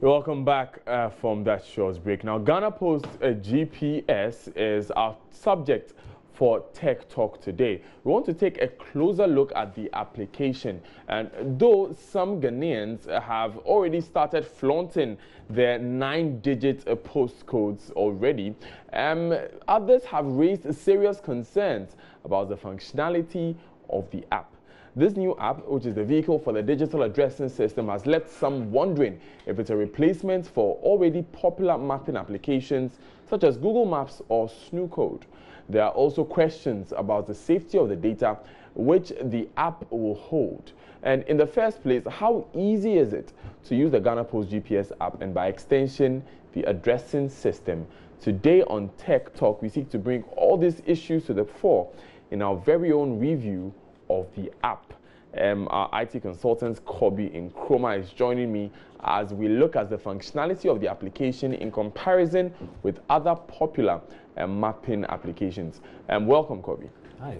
Welcome back from that short break. Now, Ghana Post GPS is our subject for Tech Talk today. We want to take a closer look at the application, and though some Ghanaians have already started flaunting their 9-digit postcodes already, others have raised serious concerns about the functionality of the app. This new app, which is the vehicle for the digital addressing system, has left some wondering if it's a replacement for already popular mapping applications such as Google Maps or SNOOCode. There are also questions about the safety of the data which the app will hold. And in the first place, how easy is it to use the Ghana Post GPS app and by extension the addressing system? Today on Tech Talk, we seek to bring all these issues to the fore in our very own review of the app. Our IT consultant Kobe in Chroma is joining me as we look at the functionality of the application in comparison with other popular mapping applications. Welcome, Kobe. Hi.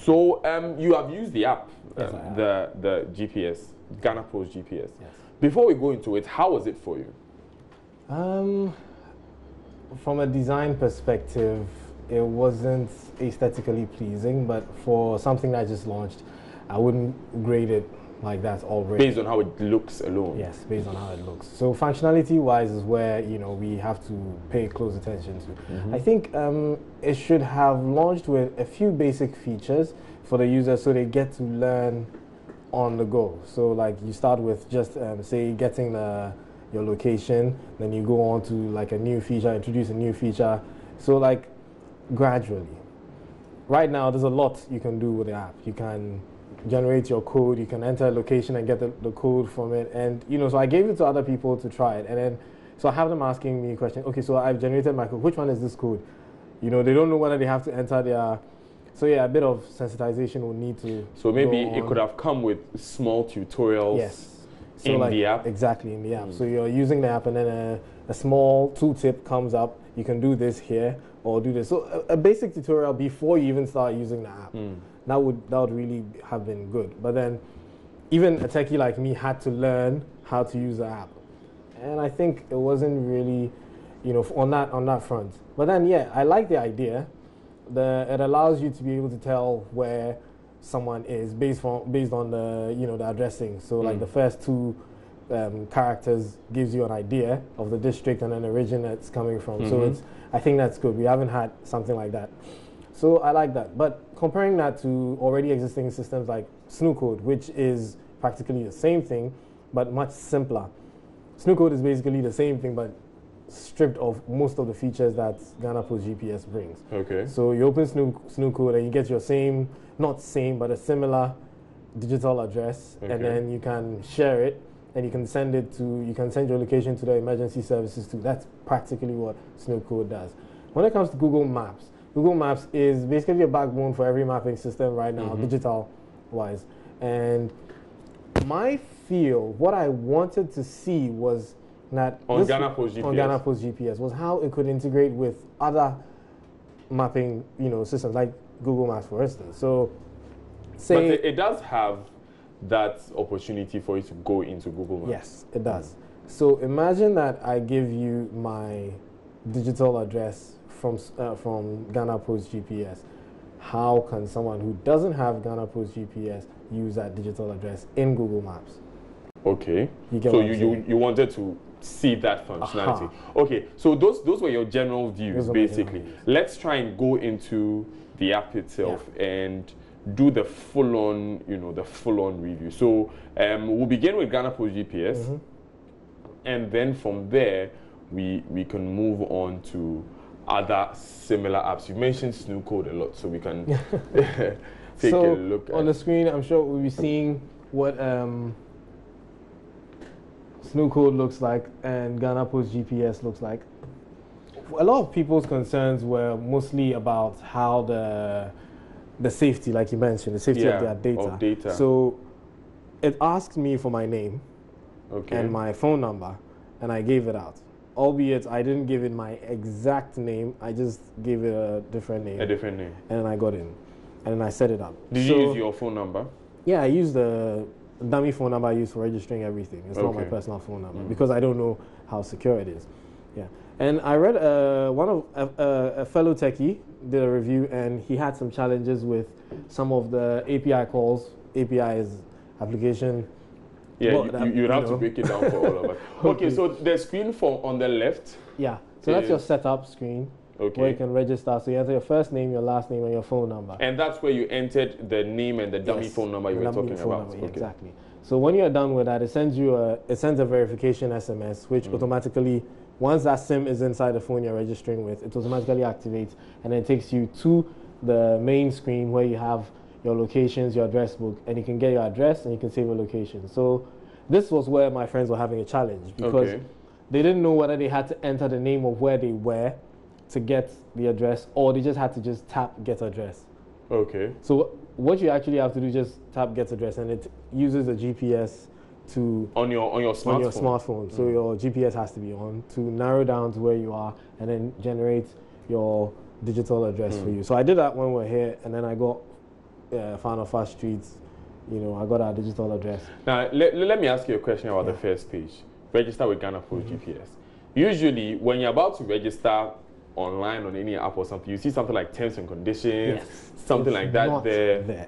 So you have used the app, Yes, the GPS, Ghana Post GPS. Yes. Before we go into it, how was it for you? From a design perspective, it wasn't aesthetically pleasing, but for something that I just launched, I wouldn't grade it like that already. Based on how it looks alone? Yes, based on how it looks. So functionality-wise is where, we have to pay close attention to. I think it should have launched with a few basic features for the users so they get to learn on the go. So like you start with just, say, getting your location, then you go on to like a new feature, introduce a new feature. So like gradually. Right now, there's a lot you can do with the app. You can generate your code, you can enter a location and get the code from it. And, so I gave it to other people to try it. And then, so I have them asking me questions. Okay, so I've generated my code. Which one is this code? They don't know whether they have to enter their... So yeah, a bit of sensitization will need to... So maybe it could have come with small tutorials. Yes. So in like, the app? Exactly, in the app. So you're using the app and then a small tooltip comes up. You can do this here or do this. So a basic tutorial before you even start using the app. That would really have been good. But then even a techie like me had to learn how to use the app. And I think it wasn't really, on that front. But then, yeah, I like the idea. It allows you to be able to tell where someone is based on the, the addressing. So like the first two characters gives you an idea of the district and then the region it's coming from. So I think that's good. We haven't had something like that. So I like that. But comparing that to already existing systems like SNOOCode, which is practically the same thing, but much simpler. SNOOCode is basically the same thing, but stripped of most of the features that Ghana Post GPS brings. Okay. So you open SNOOCode and you get your same, not same, but a similar digital address, and then you can share it, and you can send your location to the emergency services too. That's practically what SNOOCode does. When it comes to Google Maps is basically a backbone for every mapping system right now, digital-wise. And what I wanted to see was that on Ghana Post GPS was how it could integrate with other mapping, systems like Google Maps, for instance. So, but it does have that opportunity for you to go into Google Maps. Yes, it does. So imagine that I give you my digital address from Ghana Post GPS. How can someone who doesn't have Ghana Post GPS use that digital address in Google Maps? Okay. So you wanted to see that functionality. Okay. So those were your general views, basically. Let's try and go into the app itself and do the full-on, review. So we'll begin with Ghana Post GPS, and then from there we can move on to other similar apps. You mentioned SNOOCode a lot, so we can take a look at on the screen. I'm sure we'll be seeing what SNOOCode looks like and Ghana Post GPS looks like. A lot of people's concerns were mostly about how the safety, like you mentioned, the safety of their data. So it asked me for my name and my phone number, and I gave it out. Albeit I didn't give it my exact name, I just gave it a different name. A different name. And then I got in, and then I set it up. Did you use your phone number? Yeah, I used the dummy phone number I use for registering everything. It's not my Okay. personal phone number because I don't know how secure it is. Yeah. And I read a fellow techie did a review, and he had some challenges with some of the API calls. API is application. Yeah, Well, you'd have to break it down for all of us. Okay, so the screen on the left. Yeah. So that's your setup screen. Okay. Where you can register. So you enter your first name, your last name, and your phone number. And that's where you entered the name and the dummy phone number you were talking about. Okay. Exactly. So when you're done with that, it sends a verification SMS, which automatically, once that SIM is inside the phone you're registering with, it automatically activates, and then it takes you to the main screen where you have your locations, your address book, and you can get your address and you can save your location. So this was where my friends were having a challenge because they didn't know whether they had to enter the name of where they were to get the address, or they just had to just tap get address. Okay. So what you actually have to do is just tap get address, and it uses a GPS to on your smartphone. So your GPS has to be on to narrow down to where you are, and then generate your digital address for you. So I did that when we were here, and then I got found a fast streets. You know, I got our digital address. Now let me ask you a question about the first page. Register with Ghana Post GPS. Usually, when you're about to register online on any app or something, you see something like terms and conditions, something like that there. There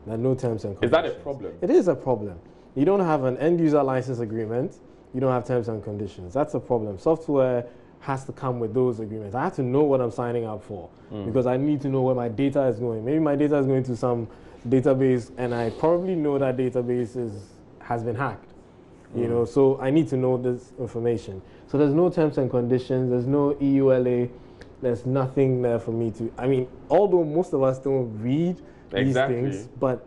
are no terms and conditions. Is that a problem? It is a problem. You don't have an end user license agreement. You don't have terms and conditions. That's a problem. Software has to come with those agreements. I have to know what I'm signing up for because I need to know where my data is going. Maybe my data is going to some database, and I probably know that database has been hacked. You know, so I need to know this information. So there's no terms and conditions, there's no EULA, there's nothing there for me to, I mean, although most of us don't read these things, but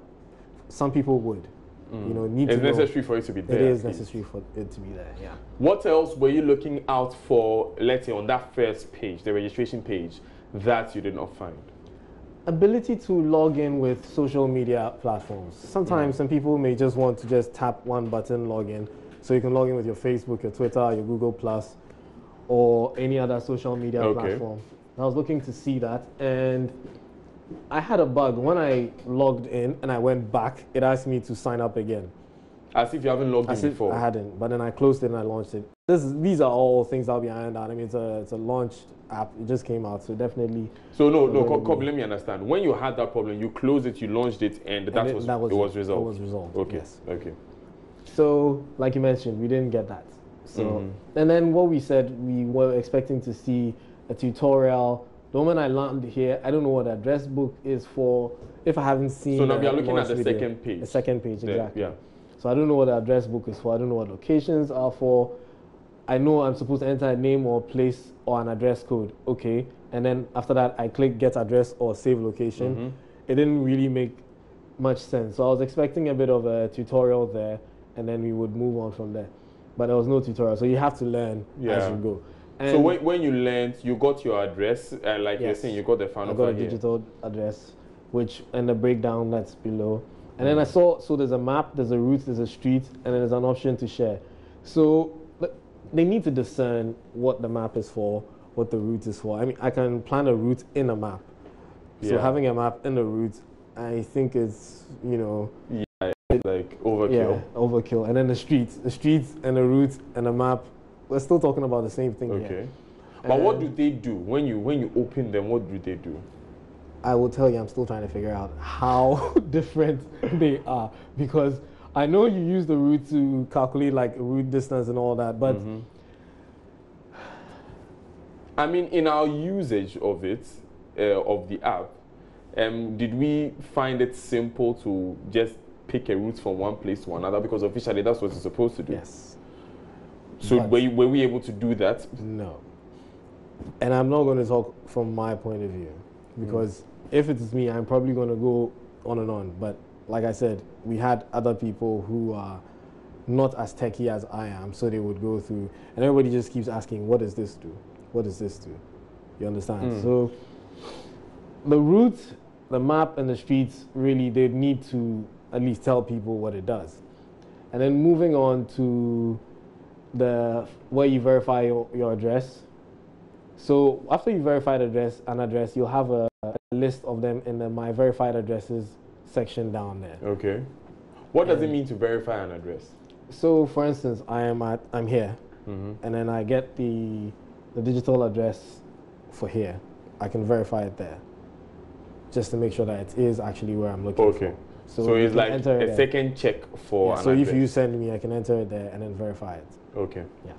some people would, you know, need to know. It's necessary for it to be there. It is necessary for it to be there, yeah. What else were you looking out for, let's say, on that first page, the registration page, that you did not find? Ability to log in with social media platforms. Sometimes some people may just want to just tap one button, log in. So you can log in with your Facebook, your Twitter, your Google Plus, or any other social media platform. I was looking to see that, and I had a bug. When I logged in and I went back, it asked me to sign up again. As if you haven't logged in before. I hadn't, but then I closed it and I launched it. These are all things that'll be ironed out. I mean, it's a launched app. It just came out, so definitely. So let me understand. When you had that problem, you closed it, you launched it, and it was resolved. It was resolved. Okay. Yes. Okay. So, like you mentioned, we didn't get that. So, and then what we said, we were expecting to see a tutorial. The moment I landed here, I don't know what the address book is for. If I haven't seen. So now we are looking at the second page. The second page, exactly. Yeah. So I don't know what the address book is for. I don't know what locations are for. I know I'm supposed to enter a name or place or an address code. Okay. And then after that, I click get address or save location. It didn't really make much sense. So I was expecting a bit of a tutorial there, and then we would move on from there. But there was no tutorial. So you have to learn as you go. And so when you learned, you got your address, like you're saying, you got the final. I got a digital address, and the breakdown that's below. And then I saw, so there's a map, there's a route, there's a street, and then there's an option to share. So they need to discern what the map is for, what the route is for. I mean, I can plan a route in a map. So having a map in a route, I think is, like overkill. Yeah, overkill. And then the streets and the route and the map, we're still talking about the same thing. Okay. But what do they do when you open them? What do they do? I will tell you, I'm still trying to figure out how different they are, because I know you use the route to calculate like route distance and all that, but I mean, in our usage of it, of the app, did we find it simple to just pick a route from one place to another? Because officially that's what it's supposed to do. Yes. So were we able to do that? No. And I'm not going to talk from my point of view, because if it's me, I'm probably going to go on and on. But like I said, we had other people who are not as techy as I am, so they would go through, and everybody just keeps asking, what does this do? What does this do? You understand? So the route, the map, and the streets, really, they need to at least tell people what it does. And then moving on to where you verify your address. So after you verify an address, you'll have a list of them in the My Verified Addresses section down there. Okay. What does it mean to verify an address? So, for instance, I'm here, and then I get the digital address for here. I can verify it there, just to make sure that it is actually where I'm looking for. So it's like a second check for an so address. if you send me, I can enter it there and then verify it. Okay. Yeah.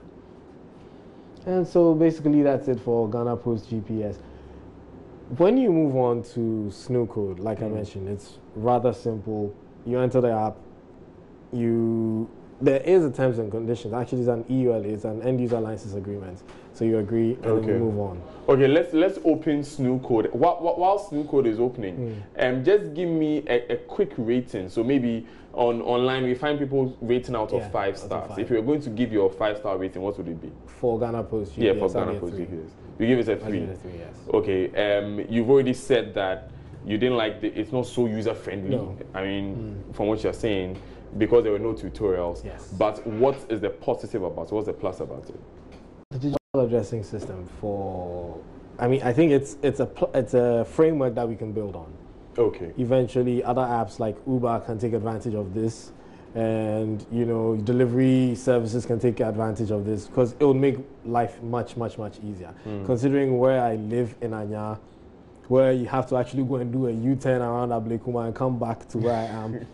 And so basically that's it for Ghana Post GPS. When you move on to SNU code, like I mentioned, it's rather simple. You enter the app. There is a terms and conditions. Actually, it's an EULA, it's an end user license agreement. So you agree and then you move on. Okay, let's open SNU code. While SNU code is opening, just give me a quick rating. So maybe online we find people rating out of 5 stars. If you're going to give your 5-star rating, what would it be? For Ghana Post GPS. Yeah, for Ghana Post GPS. You give it a 3. I give it a 3, yes. Okay. You've already said that you didn't like it's not so user friendly. No. I mean, from what you're saying, because there were no tutorials. Yes. But what is the positive about it? What's the plus about it? The digital addressing system I think it's a framework that we can build on. Okay. Eventually, other apps like Uber can take advantage of this, and delivery services can take advantage of this because it will make life much, much, much easier. Considering where I live in Anya, where you have to actually go and do a U-turn around Ablekuma and come back to where I am.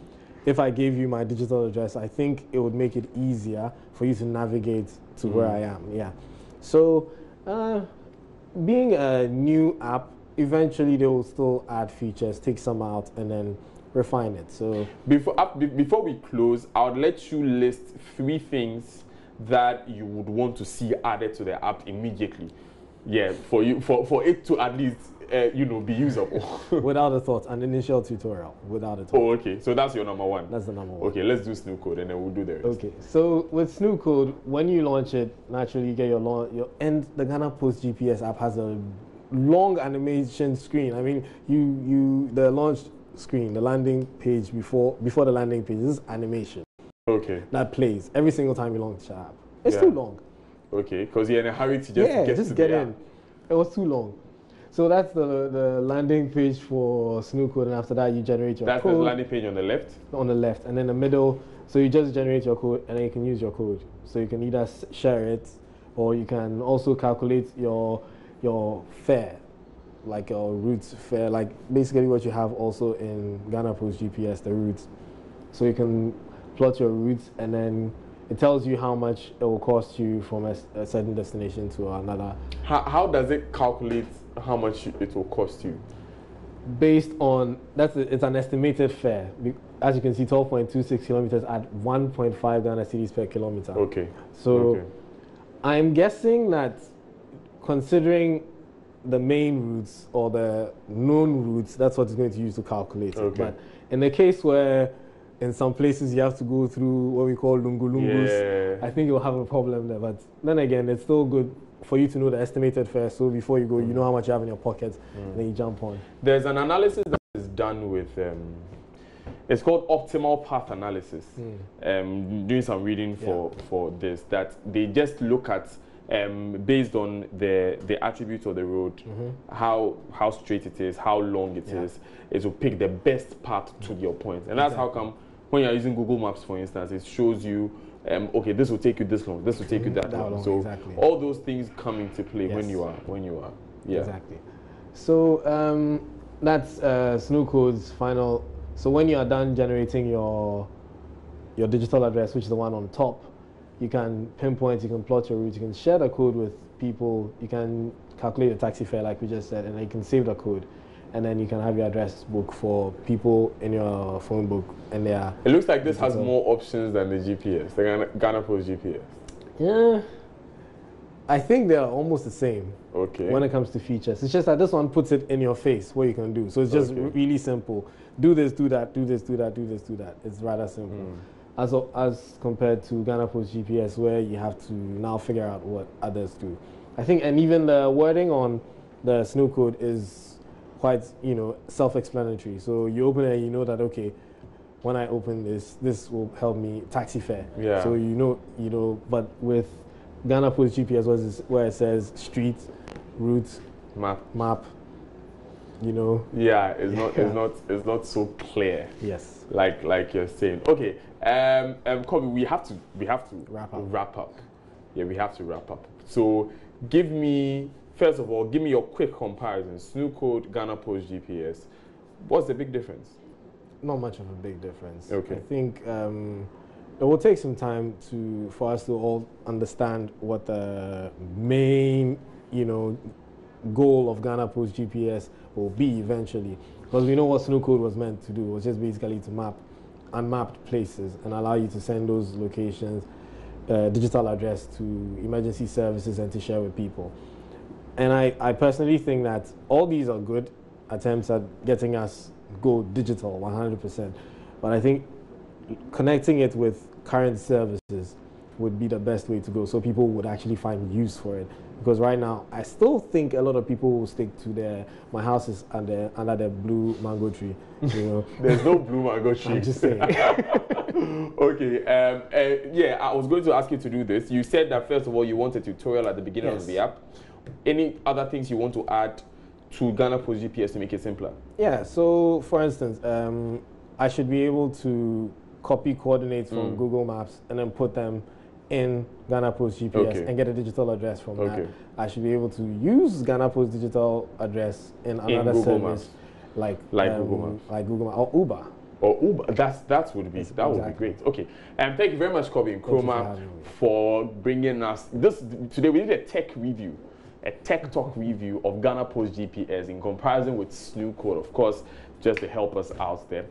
If I gave you my digital address, I think it would make it easier for you to navigate to where I am. Yeah. So, being a new app, eventually they will still add features, take some out, and then refine it. So before we close, I would let you list 3 things that you would want to see added to the app immediately. Yeah, for it to at least be usable. Without a thought, an initial tutorial. Without a thought. Oh, okay. So that's your number 1. That's the number 1. Okay, let's do SNU code and then we'll do the rest. Okay. So with SNU code, when you launch it, naturally you get the Ghana Post GPS app has a long animation screen. I mean, the launch screen, the landing page before the landing page, this is animation. Okay. That plays every single time you launch the app. It's too long. Okay, because you're in a hurry to just get in. It was too long. So that's the landing page for SNU code, and after that you generate your code. That's the landing page on the left? On the left, and then the middle, so you just generate your code, and then you can use your code. So you can either share it, or you can also calculate your fare, like your route fare, like basically what you have also in Ghana Post GPS, the routes. So you can plot your routes, and then it tells you how much it will cost you from a certain destination to another. How does it calculate how much it will cost you? Based on, it's an estimated fare. As you can see, 12.26 kilometers at 1.5 Ghana cedis per kilometer. Okay. So I'm guessing that considering the main routes or the known routes, that's what it's going to use to calculate it. But in the case where in some places you have to go through what we call lungus, I think you'll have a problem there. But then again, it's still good for you to know the estimated fare. So before you go, you know how much you have in your pocket, and then you jump on. There's an analysis that is done with, it's called optimal path analysis. Doing some reading for this, that they just look at based on the attributes of the road, how straight it is, how long it is, it will pick the best path to your point. And that's how come when you're using Google Maps, for instance, it shows you, okay, this will take you this long, this will take you that long. So all those things come into play when you are. Exactly. So that's SNU code's final. So when you are done generating your digital address, which is the one on top, you can pinpoint, you can plot your route, you can share the code with people, you can calculate the taxi fare like we just said, and then you can save the code. And then you can have your address book for people in your phone book, and they are. It looks like this has more options than the GPS, the Ghana Post GPS. Yeah, I think they are almost the same. Okay. When it comes to features, it's just that this one puts it in your face what you can do. So it's just really simple. Do this, do that, do this, do that, do this, do that. It's rather simple. As compared to Ghana Post GPS, where you have to now figure out what others do. I think, and even the wording on the SNU code is quite, self-explanatory. So you open it and you know that, okay, when I open this will help me taxi fare. Yeah. So but with Ghana Post GPS, where it says street, route, map, you know. Yeah, it's not so clear. Yes. Like you're saying. Okay. Kobe, we have to wrap up. Yeah, we have to wrap up. So first of all, give me your quick comparison. SNU code, Ghana Post GPS. What's the big difference? Not much of a big difference. Okay. I think it will take some time for us to all understand what the main, goal of Ghana Post GPS will be eventually. Because we know what SNU code was meant to do. It was just basically to map unmapped places and allow you to send those locations, digital address to emergency services and to share with people. And I personally think that all these are good attempts at getting us go digital 100%. But I think connecting it with current services would be the best way to go, so people would actually find use for it. Because right now, I still think a lot of people will stick to my house is under the blue mango tree. There's no blue mango tree. I'm just saying. Okay. Yeah, I was going to ask you to do this. You said that first of all, you want a tutorial at the beginning of the app. Any other things you want to add to Ghana Post GPS to make it simpler? Yeah. So, for instance, I should be able to copy coordinates from Google Maps and then put them in Ghana Post GPS and get a digital address from that. I should be able to use Ghana Post digital address in another service like Google Maps or Uber. Or Uber, that would be great. Okay, and thank you very much, Kobe and Chroma, for bringing us this today. We did a tech talk review of Ghana Post GPS in comparison with SNU code, of course, just to help us out there.